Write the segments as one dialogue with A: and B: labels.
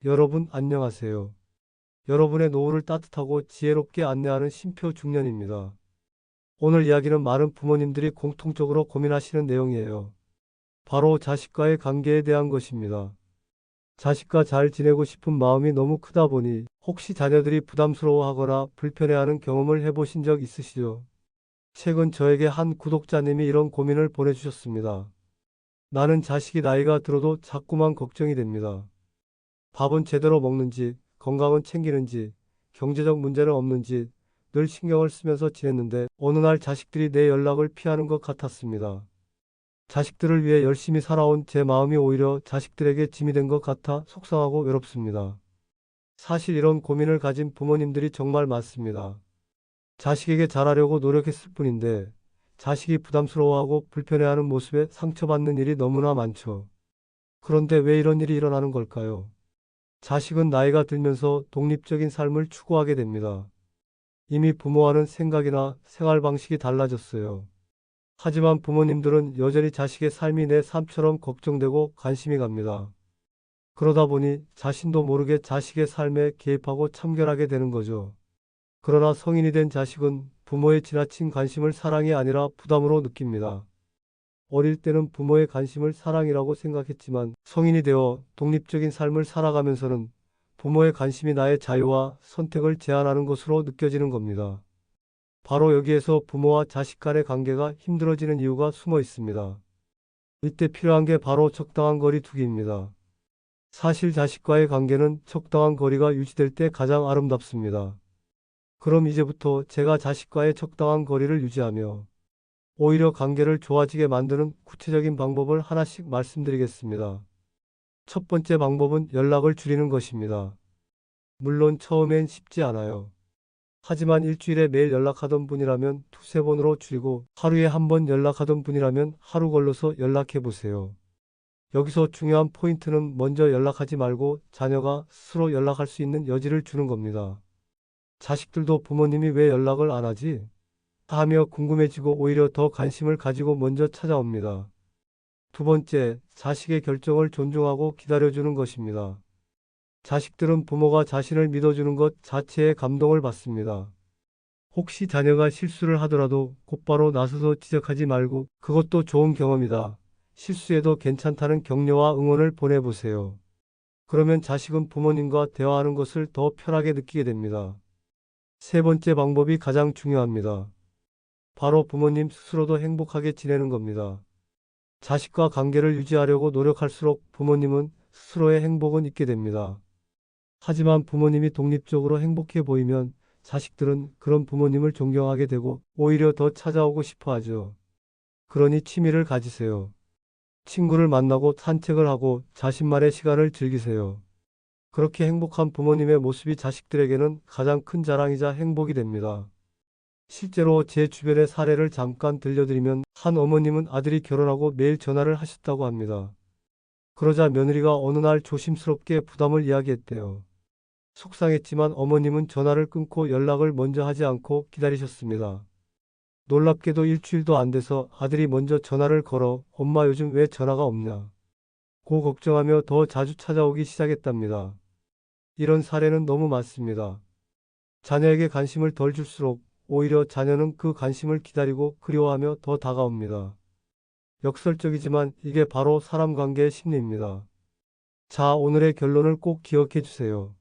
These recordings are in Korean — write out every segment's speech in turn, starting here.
A: 여러분 안녕하세요. 여러분의 노후를 따뜻하고 지혜롭게 안내하는 쉼표 중년입니다. 오늘 이야기는 많은 부모님들이 공통적으로 고민하시는 내용이에요. 바로 자식과의 관계에 대한 것입니다. 자식과 잘 지내고 싶은 마음이 너무 크다 보니 혹시 자녀들이 부담스러워하거나 불편해하는 경험을 해보신 적 있으시죠? 최근 저에게 한 구독자님이 이런 고민을 보내주셨습니다. 나는 자식이 나이가 들어도 자꾸만 걱정이 됩니다. 밥은 제대로 먹는지, 건강은 챙기는지, 경제적 문제는 없는지 늘 신경을 쓰면서 지냈는데 어느 날 자식들이 내 연락을 피하는 것 같았습니다. 자식들을 위해 열심히 살아온 제 마음이 오히려 자식들에게 짐이 된 것 같아 속상하고 외롭습니다. 사실 이런 고민을 가진 부모님들이 정말 많습니다. 자식에게 잘하려고 노력했을 뿐인데 자식이 부담스러워하고 불편해하는 모습에 상처받는 일이 너무나 많죠. 그런데 왜 이런 일이 일어나는 걸까요? 자식은 나이가 들면서 독립적인 삶을 추구하게 됩니다. 이미 부모와는 생각이나 생활 방식이 달라졌어요. 하지만 부모님들은 여전히 자식의 삶이 내 삶처럼 걱정되고 관심이 갑니다. 그러다 보니 자신도 모르게 자식의 삶에 개입하고 참견하게 되는 거죠. 그러나 성인이 된 자식은 부모의 지나친 관심을 사랑이 아니라 부담으로 느낍니다. 어릴 때는 부모의 관심을 사랑이라고 생각했지만 성인이 되어 독립적인 삶을 살아가면서는 부모의 관심이 나의 자유와 선택을 제한하는 것으로 느껴지는 겁니다. 바로 여기에서 부모와 자식 간의 관계가 힘들어지는 이유가 숨어 있습니다. 이때 필요한 게 바로 적당한 거리 두기입니다. 사실 자식과의 관계는 적당한 거리가 유지될 때 가장 아름답습니다. 그럼 이제부터 제가 자식과의 적당한 거리를 유지하며 오히려 관계를 좋아지게 만드는 구체적인 방법을 하나씩 말씀드리겠습니다. 첫 번째 방법은 연락을 줄이는 것입니다. 물론 처음엔 쉽지 않아요. 하지만 일주일에 매일 연락하던 분이라면 두세 번으로 줄이고 하루에 한 번 연락하던 분이라면 하루 걸러서 연락해 보세요. 여기서 중요한 포인트는 먼저 연락하지 말고 자녀가 스스로 연락할 수 있는 여지를 주는 겁니다. 자식들도 부모님이 왜 연락을 안 하지? 하며 궁금해지고 오히려 더 관심을 가지고 먼저 찾아옵니다. 두 번째, 자식의 결정을 존중하고 기다려주는 것입니다. 자식들은 부모가 자신을 믿어주는 것 자체에 감동을 받습니다. 혹시 자녀가 실수를 하더라도 곧바로 나서서 지적하지 말고 그것도 좋은 경험이다. 실수해도 괜찮다는 격려와 응원을 보내보세요. 그러면 자식은 부모님과 대화하는 것을 더 편하게 느끼게 됩니다. 세 번째 방법이 가장 중요합니다. 바로 부모님 스스로도 행복하게 지내는 겁니다. 자식과 관계를 유지하려고 노력할수록 부모님은 스스로의 행복은 잊게 됩니다. 하지만 부모님이 독립적으로 행복해 보이면 자식들은 그런 부모님을 존경하게 되고 오히려 더 찾아오고 싶어 하죠. 그러니 취미를 가지세요. 친구를 만나고 산책을 하고 자신만의 시간을 즐기세요. 그렇게 행복한 부모님의 모습이 자식들에게는 가장 큰 자랑이자 행복이 됩니다. 실제로 제 주변의 사례를 잠깐 들려드리면 한 어머님은 아들이 결혼하고 매일 전화를 하셨다고 합니다. 그러자 며느리가 어느 날 조심스럽게 부담을 이야기했대요. 속상했지만 어머님은 전화를 끊고 연락을 먼저 하지 않고 기다리셨습니다. 놀랍게도 일주일도 안 돼서 아들이 먼저 전화를 걸어 엄마 요즘 왜 전화가 없냐 고 걱정하며 더 자주 찾아오기 시작했답니다. 이런 사례는 너무 많습니다. 자녀에게 관심을 덜 줄수록 오히려 자녀는 그 관심을 기다리고 그리워하며 더 다가옵니다. 역설적이지만 이게 바로 사람 관계의 심리입니다. 자, 오늘의 결론을 꼭 기억해 주세요.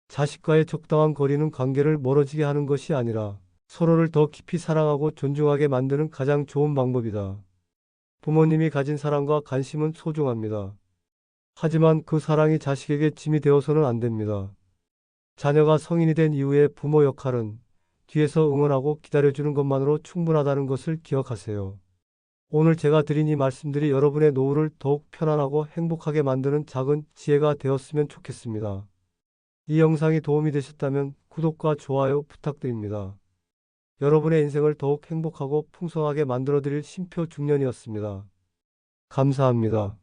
A: 자식과의 적당한 거리는 관계를 멀어지게 하는 것이 아니라 서로를 더 깊이 사랑하고 존중하게 만드는 가장 좋은 방법이다. 부모님이 가진 사랑과 관심은 소중합니다. 하지만 그 사랑이 자식에게 짐이 되어서는 안 됩니다. 자녀가 성인이 된 이후에 부모 역할은 뒤에서 응원하고 기다려주는 것만으로 충분하다는 것을 기억하세요. 오늘 제가 드린 이 말씀들이 여러분의 노후를 더욱 편안하고 행복하게 만드는 작은 지혜가 되었으면 좋겠습니다. 이 영상이 도움이 되셨다면 구독과 좋아요 부탁드립니다. 여러분의 인생을 더욱 행복하고 풍성하게 만들어드릴 쉼표 중년이었습니다. 감사합니다.